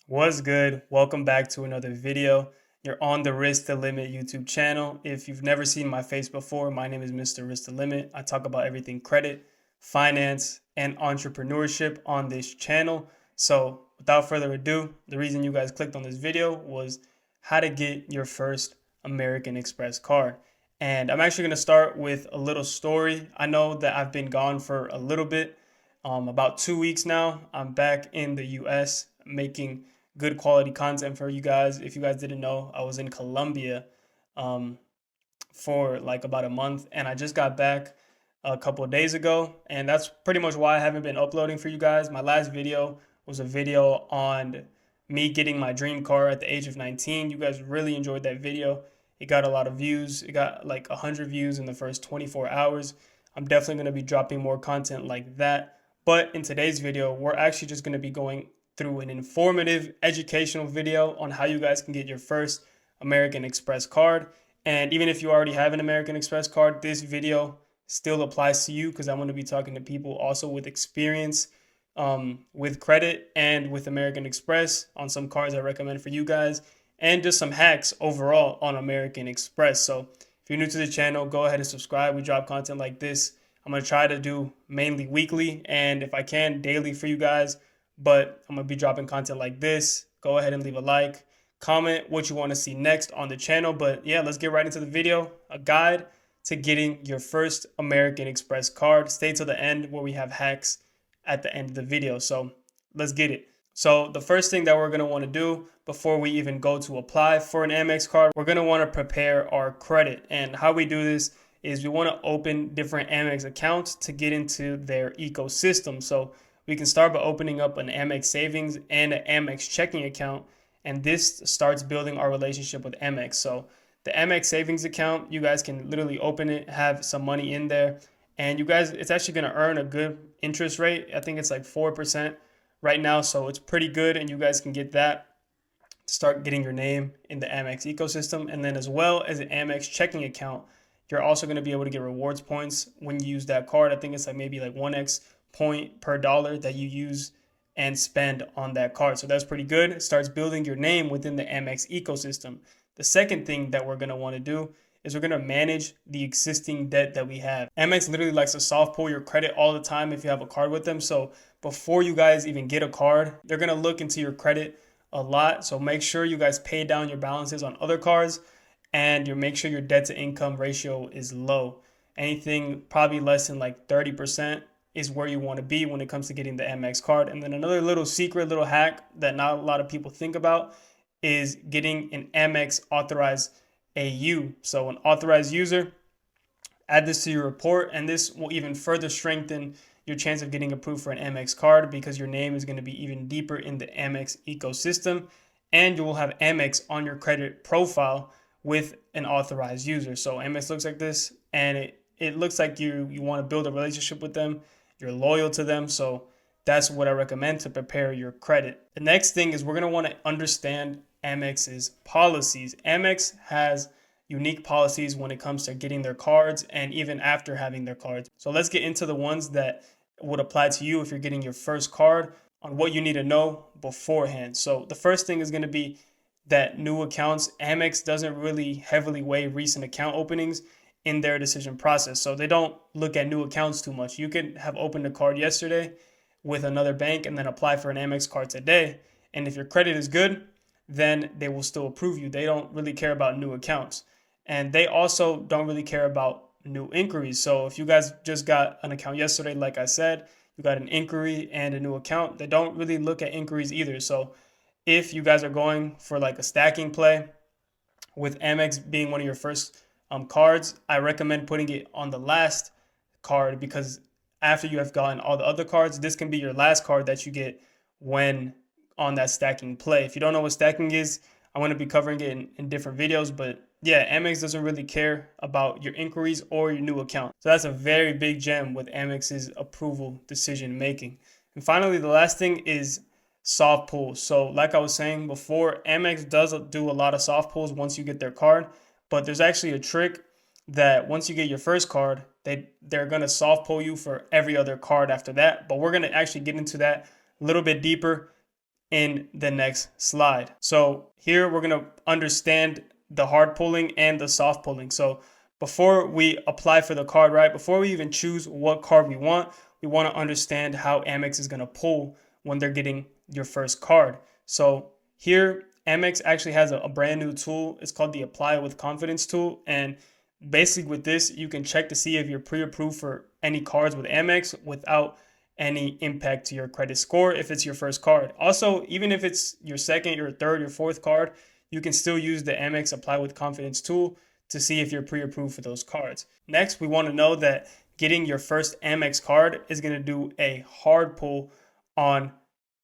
What's good? Welcome back to another video. You're on the Risk the Limit YouTube channel. If you've never seen my face before, my name is Mr. Risk the Limit. I talk about everything credit, finance, and entrepreneurship on this channel. So without further ado, the reason you guys clicked on this video was how to get your first American Express card. And I'm actually going to start with a little story. I know that I've been gone for a little bit, about 2 weeks now. I'm back in the US making good quality content for you guys. If you guys didn't know, I was in Colombia um, for like about a month, and I just got back a couple of days ago, and that's pretty much why I haven't been uploading for you guys. My last video was a video on me getting my dream car at the age of 19. You guys really enjoyed that video. It got a lot of views. It got like 100 views in the first 24 hours. I'm definitely going to be dropping more content like that. But in today's video, we're actually just going to be going through an informative educational video on how you guys can get your first American Express card. And even if you already have an American Express card, this video still applies to you because I'm going to be talking to people also with experience with credit and with American Express on some cards I recommend for you guys and just some hacks overall on American Express. So if you're new to the channel, go ahead and subscribe. We drop content like this. I'm going to try to do mainly weekly and if I can daily for you guys, but I'm going to be dropping content like this. Go ahead and leave a like, comment what you want to see next on the channel. But yeah, let's get right into the video. A guide to getting your first American Express card. Stay till the end where we have hacks at the end of the video. So let's get it. So the first thing that we're going to want to do before we even go to apply for an Amex card, we're going to want to prepare our credit. And how we do this is we want to open different Amex accounts to get into their ecosystem. So we can start by opening up an Amex savings and an Amex checking account. And this starts building our relationship with Amex. So the Amex savings account, you guys can literally open it, have some money in there. And you guys, it's actually going to earn a good interest rate. I think it's like 4% right now. So it's pretty good. And you guys can get that to start getting your name in the Amex ecosystem. And then as well as an Amex checking account, you're also going to be able to get rewards points when you use that card. I think it's like maybe like 1x point per dollar that you use and spend on that card. So that's pretty good. It starts building your name within the Amex ecosystem. The second thing that we're going to want to do is we're going to manage the existing debt that we have. Amex literally likes to soft pull your credit all the time if you have a card with them. So before you guys even get a card, they're going to look into your credit a lot. So make sure you guys pay down your balances on other cards and you make sure your debt to income ratio is low. Anything probably less than like 30% is where you want to be when it comes to getting the Amex card. And then another little secret, little hack that not a lot of people think about is getting an Amex authorized AU. So an authorized user, add this to your report, and this will even further strengthen your chance of getting approved for an Amex card because your name is going to be even deeper in the Amex ecosystem, and you will have Amex on your credit profile with an authorized user. So Amex looks like this, and it looks like you want to build a relationship with them. You're loyal to them. So that's what I recommend to prepare your credit. The next thing is we're going to want to understand Amex's policies. Amex has unique policies when it comes to getting their cards and even after having their cards. So let's get into the ones that would apply to you if you're getting your first card on what you need to know beforehand. So the first thing is going to be that new accounts, Amex doesn't really heavily weigh recent account openings in their decision process. So they don't look at new accounts too much. You could have opened a card yesterday with another bank and then apply for an Amex card today. And if your credit is good, then they will still approve you. They don't really care about new accounts. And they also don't really care about new inquiries. So if you guys just got an account yesterday, like I said, you got an inquiry and a new account, they don't really look at inquiries either. So if you guys are going for like a stacking play with Amex being one of your first cards, I recommend putting it on the last card because after you have gotten all the other cards, this can be your last card that you get when on that stacking play. If you don't know what stacking is, I'm going to be covering it in different videos, but yeah, Amex doesn't really care about your inquiries or your new account. So that's a very big gem with Amex's approval decision making. And finally, the last thing is soft pulls. So like I was saying before, Amex does do a lot of soft pulls once you get their card, but there's actually a trick that once you get your first card, they're going to soft pull you for every other card after that. But we're going to actually get into that a little bit deeper in the next slide. So here we're going to understand the hard pulling and the soft pulling. So before we apply for the card, right, before we even choose what card we want to understand how Amex is going to pull when they're getting your first card. So here, Amex actually has a brand new tool. It's called the Apply with Confidence tool. And basically with this, you can check to see if you're pre-approved for any cards with Amex without any impact to your credit score if it's your first card. Also, even if it's your second, your third, your fourth card, you can still use the Amex Apply with Confidence tool to see if you're pre-approved for those cards. Next, we want to know that getting your first Amex card is going to do a hard pull on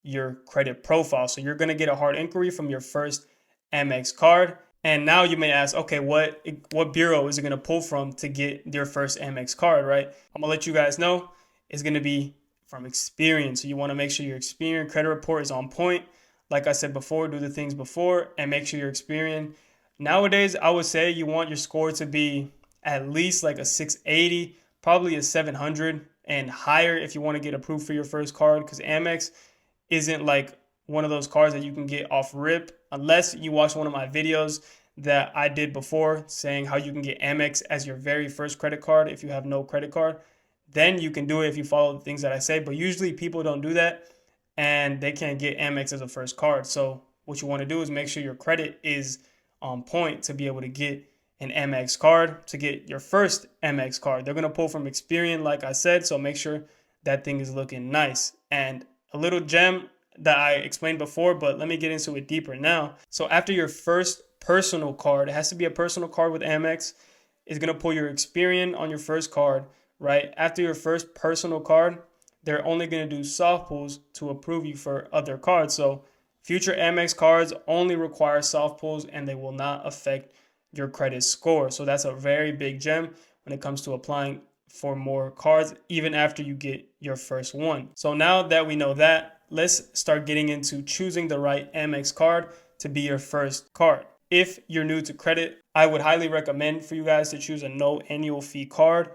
your credit profile. So you're going to get a hard inquiry from your first Amex card. And now you may ask, okay, what bureau is it going to pull from to get your first Amex card, right? I'm going to let you guys know it's going to be from Experian. So you want to make sure your Experian credit report is on point. Like I said before, do the things before and make sure your Experian. Nowadays, I would say you want your score to be at least like a 680, probably a 700 and higher if you want to get approved for your first card, because Amex isn't like one of those cards that you can get off rip unless you watch one of my videos that I did before saying how you can get Amex as your very first credit card if you have no credit card. Then you can do it if you follow the things that I say. But usually people don't do that and they can't get Amex as a first card. So what you want to do is make sure your credit is on point to be able to get an Amex card, to get your first Amex card. They're going to pull from Experian, like I said, so make sure that thing is looking nice. And a little gem that I explained before, but let me get into it deeper now. So after your first personal card, it has to be a personal card with Amex, is going to pull your Experian on your first card, right? After your first personal card, they're only going to do soft pulls to approve you for other cards. So future Amex cards only require soft pulls and they will not affect your credit score. So that's a very big gem when it comes to applying for more cards, even after you get your first one. So now that we know that, let's start getting into choosing the right Amex card to be your first card. If you're new to credit, I would highly recommend for you guys to choose a no annual fee card.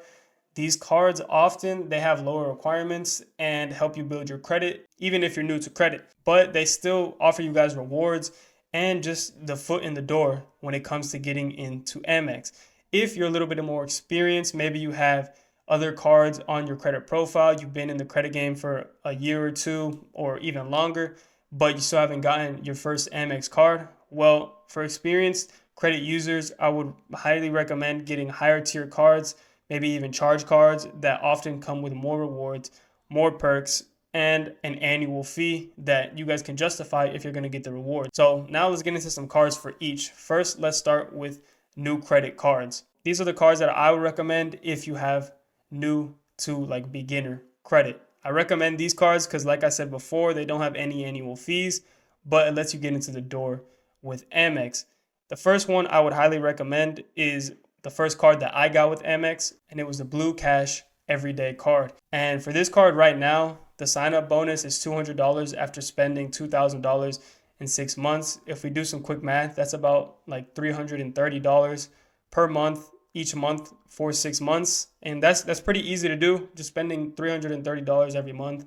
These cards often, they have lower requirements and help you build your credit, even if you're new to credit. But they still offer you guys rewards and just the foot in the door when it comes to getting into Amex. If you're a little bit more experienced, maybe you have other cards on your credit profile, you've been in the credit game for a year or two or even longer, but you still haven't gotten your first Amex card. Well, for experienced credit users, I would highly recommend getting higher tier cards, maybe even charge cards that often come with more rewards, more perks, and an annual fee that you guys can justify if you're going to get the reward. So now let's get into some cards for each. First, let's start with new credit cards. These are the cards that I would recommend if you have new to like beginner credit. I recommend these cards because like I said before, they don't have any annual fees, but it lets you get into the door with Amex. The first one I would highly recommend is the first card that I got with Amex, and it was the Blue Cash Everyday card. And for this card right now, the sign-up bonus is $200 after spending $2,000 in 6 months. If we do some quick math, that's about like $330 per month, each month for 6 months. And that's pretty easy to do, just spending $330 every month.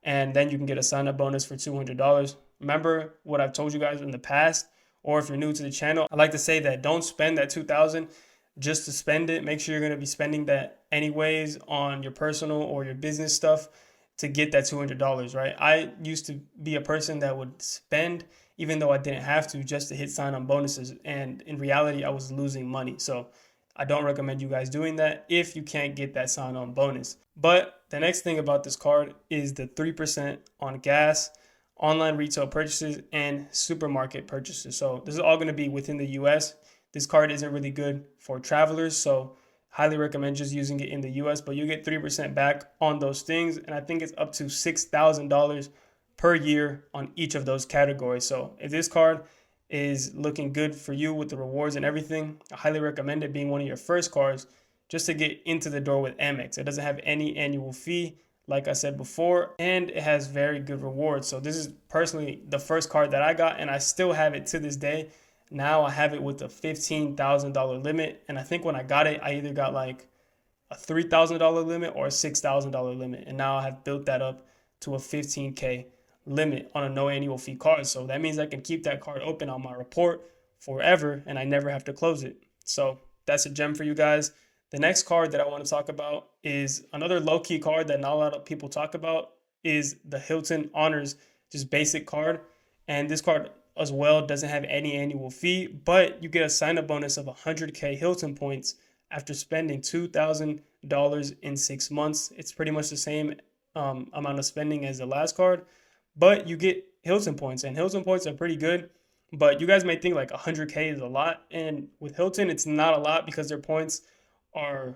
And then you can get a sign-up bonus for $200. Remember what I've told you guys in the past, or if you're new to the channel, I like to say that don't spend that $2,000 just to spend it. Make sure you're going to be spending that anyways on your personal or your business stuff to get that $200, right? I used to be a person that would spend even though I didn't have to just to hit sign-on bonuses. And in reality, I was losing money. So I don't recommend you guys doing that if you can't get that sign-on bonus. But the next thing about this card is the 3% on gas, online retail purchases, and supermarket purchases. So this is all going to be within the US. This card isn't really good for travelers, so highly recommend just using it in the US, but you get 3% back on those things. And I think it's up to $6,000 per year on each of those categories. So if this card is looking good for you with the rewards and everything, I highly recommend it being one of your first cards just to get into the door with Amex. It doesn't have any annual fee, like I said before, and it has very good rewards. So this is personally the first card that I got, and I still have it to this day. Now I have it with a $15,000 limit. And I think when I got it, I either got like a $3,000 limit or a $6,000 limit. And now I have built that up to a $15K limit on a no annual fee card. So that means I can keep that card open on my report forever and I never have to close it. So that's a gem for you guys. The next card that I want to talk about is another low key card that not a lot of people talk about, is the Hilton Honors, just basic card. And this card as well doesn't have any annual fee, but you get a sign up bonus of 100K Hilton points after spending $2,000 in 6 months. It's pretty much the same amount of spending as the last card, but you get Hilton points, and Hilton points are pretty good. But you guys may think like 100K is a lot, and with Hilton, it's not a lot because their points are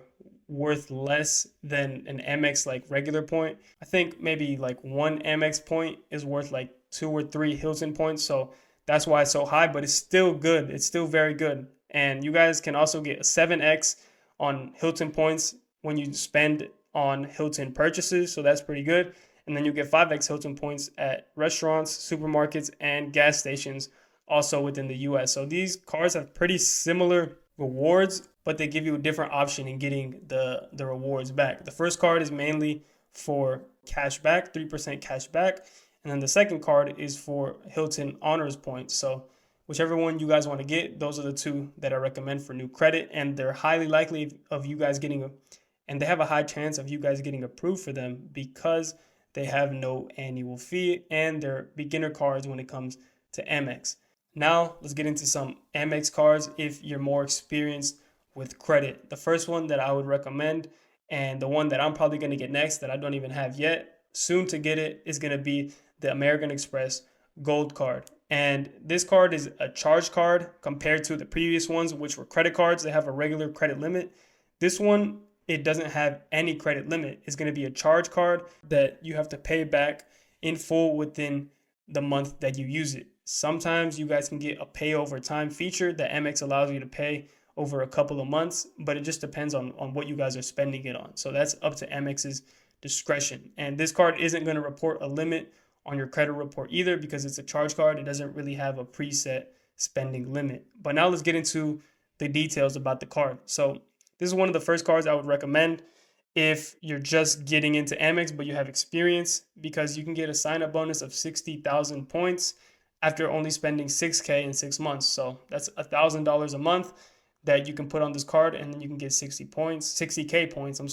worth less than an Amex like regular point. I think maybe like one Amex point is worth like 2 or 3 Hilton points, so that's why it's so high. But it's still good. It's still very good, and you guys can also get a 7x on Hilton points when you spend on Hilton purchases, so that's pretty good. And then you get 5x Hilton points at restaurants, supermarkets, and gas stations also within the US. So these cards have pretty similar rewards, but they give you a different option in getting the rewards back. The first card is mainly for cash back, 3% cash back. And then the second card is for Hilton Honors points. So whichever one you guys want to get, those are the two that I recommend for new credit. And they're highly likely of you guys getting and they have a high chance of you guys getting approved for them because they have no annual fee and they're beginner cards when it comes to Amex. Now let's get into some Amex cards if you're more experienced with credit. The first one that I would recommend, and the one that I'm probably going to get next that I don't even have yet, soon to get it, is going to be the American Express Gold Card. And this card is a charge card compared to the previous ones, which were credit cards. They have a regular credit limit. This one, it doesn't have any credit limit. It's going to be a charge card that you have to pay back in full within the month that you use it. Sometimes you guys can get a pay over time feature that Amex allows you to pay over a couple of months, but it just depends on what you guys are spending it on. So that's up to Amex's discretion. And this card isn't going to report a limit on your credit report either because it's a charge card. It doesn't really have a preset spending limit. But now let's get into the details about the card. So this is one of the first cards I would recommend if you're just getting into Amex but you have experience, because you can get a sign-up bonus of 60,000 points after only spending 6K in 6 months. So that's $1,000 a month that you can put on this card, and then you can get 60K points,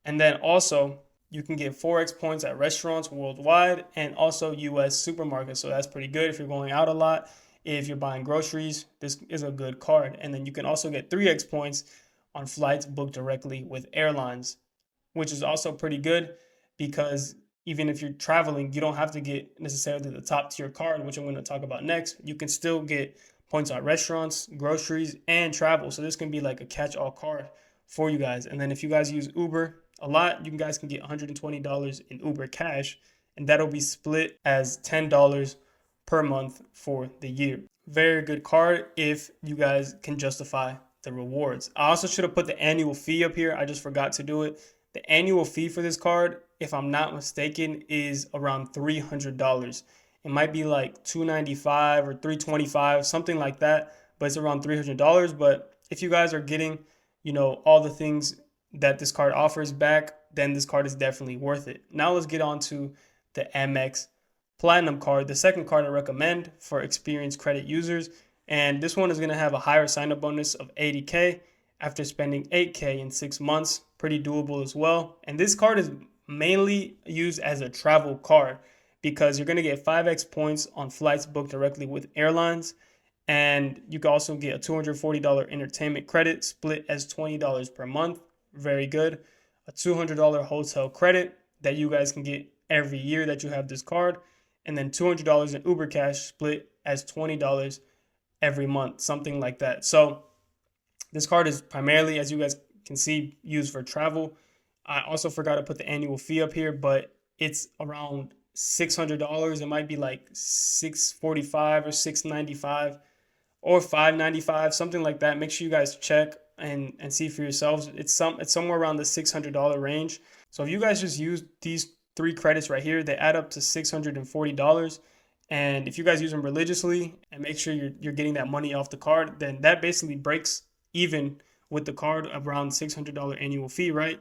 And then also you can get 4x points at restaurants worldwide and also US supermarkets. So that's pretty good if you're going out a lot. If you're buying groceries, this is a good card. And then you can also get 3x points on flights booked directly with airlines, which is also pretty good because even if you're traveling, you don't have to get necessarily the top tier card, which I'm going to talk about next. You can still get points on restaurants, groceries, and travel. So this can be like a catch-all card for you guys. And then if you guys use Uber a lot, you guys can get $120 in Uber cash, and that'll be split as $10 per month for the year. Very good card if you guys can justify the rewards. I also should have put the annual fee up here. I just forgot to do it. The annual fee for this card, if I'm not mistaken, is around $300. It might be like $295 or $325, something like that, but it's around $300. But if you guys are getting, all the things that this card offers back, then this card is definitely worth it. Now let's get on to the Amex Platinum card, the second card I recommend for experienced credit users. And this one is going to have a higher sign-up bonus of 80K after spending 8K in 6 months. Pretty doable as well. And this card is mainly used as a travel card because you're going to get 5x points on flights booked directly with airlines. And you can also get a $240 entertainment credit split as $20 per month. Very good. A $200 hotel credit that you guys can get every year that you have this card. And then $200 in Uber cash split as $20 every month, something like that. So this card is primarily, as you guys can see, used for travel. I also forgot to put the annual fee up here, but it's around $600. It might be like $645 or $695 or $595, something like that. Make sure you guys check and see for yourselves. It's somewhere around the $600 range. So if you guys just use these 3 credits right here, they add up to $640. And if you guys use them religiously and make sure you're getting that money off the card, then that basically breaks even with the card around $600 annual fee, right?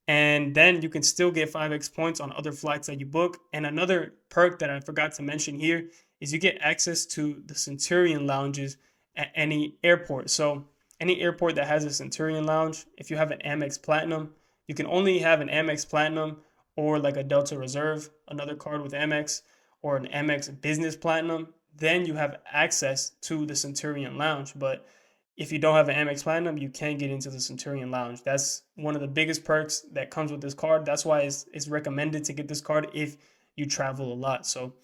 And then you can still get 5x points on other flights that you book. And another perk that I forgot to mention here is you get access to the Centurion lounges at any airport. So any airport that has a Centurion lounge, if you have an Amex Platinum, you can only have an Amex Platinum or like a Delta Reserve, another card with Amex, or an Amex Business Platinum. Then you have access to the Centurion lounge. But if you don't have an Amex Platinum, you can't get into the Centurion Lounge. That's one of the biggest perks that comes with this card. That's why it's recommended to get this card if you travel a lot. So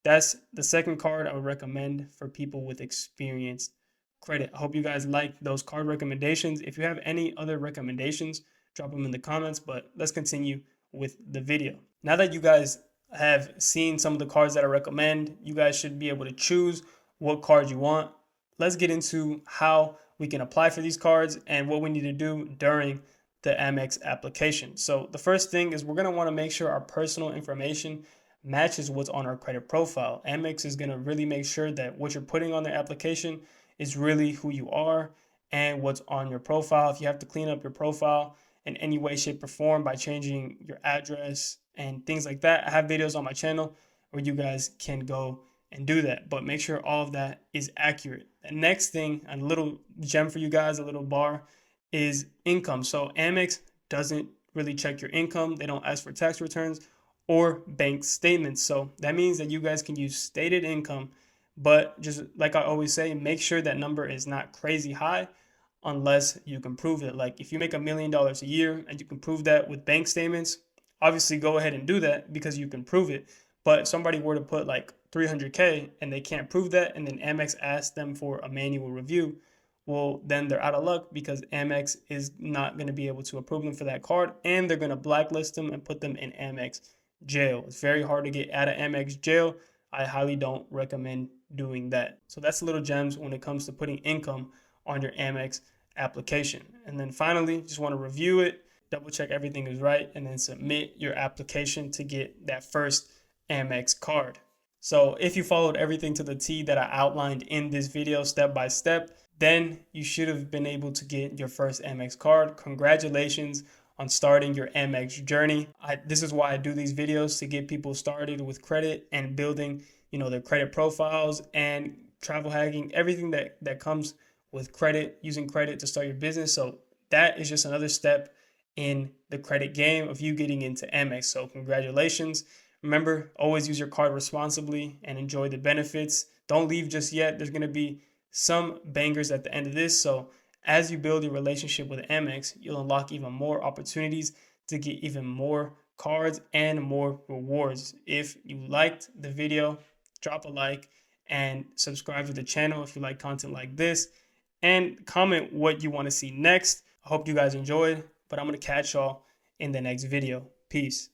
that's the second card I would recommend for people with experienced credit. I hope you guys like those card recommendations. If you have any other recommendations, drop them in the comments, but let's continue with the video. Now that you guys have seen some of the cards that I recommend, you guys should be able to choose what card you want. Let's get into how we can apply for these cards and what we need to do during the Amex application. So the first thing is we're going to want to make sure our personal information matches what's on our credit profile. Amex is going to really make sure that what you're putting on the application is really who you are and what's on your profile. If you have to clean up your profile in any way, shape, or form by changing your address and things like that, I have videos on my channel where you guys can go and do that, but make sure all of that is accurate. The next thing, a little gem for you guys, a little bar, is income. So Amex doesn't really check your income. They don't ask for tax returns or bank statements. So that means that you guys can use stated income, but just like I always say, make sure that number is not crazy high unless you can prove it. Like if you make $1 million a year and you can prove that with bank statements, obviously go ahead and do that because you can prove it. But if somebody were to put like 300K and they can't prove that, and then Amex asks them for a manual review, well, then they're out of luck because Amex is not going to be able to approve them for that card, and they're going to blacklist them and put them in Amex jail. It's very hard to get out of Amex jail. I highly don't recommend doing that. So that's the little gems when it comes to putting income on your Amex application. And then finally, just want to review it, double check everything is right, and then submit your application to get that first Amex card. So if you followed everything to the T that I outlined in this video step by step, then you should have been able to get your first Amex card. Congratulations on starting your Amex journey. This is why I do these videos, to get people started with credit and building, their credit profiles and travel hacking, everything that comes with credit, using credit to start your business. So that is just another step in the credit game of you getting into Amex. So congratulations. Remember, always use your card responsibly and enjoy the benefits. Don't leave just yet. There's going to be some bangers at the end of this. So as you build your relationship with Amex, you'll unlock even more opportunities to get even more cards and more rewards. If you liked the video, drop a like and subscribe to the channel if you like content like this, and comment what you want to see next. I hope you guys enjoyed, but I'm going to catch y'all in the next video. Peace.